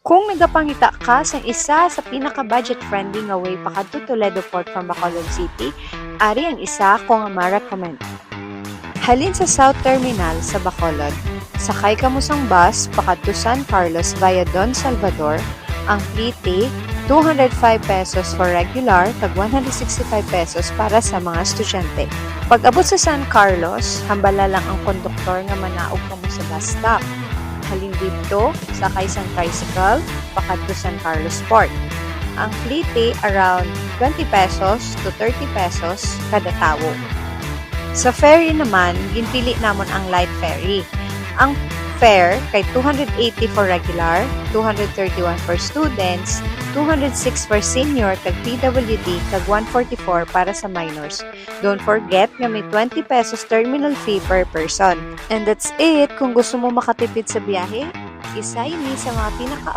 Kung nagapangita ka sa isa sa pinaka-budget-friendly nga way pakadto Toledo Port from Bacolod City, ari ang isa ko nga ma-recommend. Halin sa South Terminal sa Bacolod, sakay ka mo sang bus pakadto San Carlos via Don Salvador, ang plite 205 pesos for regular kag 165 pesos para sa mga estudyante. Pag abot sa San Carlos, hambala lang ang konduktor nga manaog ka mo sa bus stop. Halin dito, sakay sang tricycle, pakadto San Carlos Port. Ang plite around 20 pesos to 30 pesos kada tawo. Sa ferry naman, ginpili namon ang light ferry. Ang fare kay 280 for regular, 231 for students, 206 for senior kag PWD kag 144 para sa minors. Don't forget nga may 20 pesos terminal fee per person. And that's it. Kung gusto mo makatipid sa biyahe, isa ini sa mga pinaka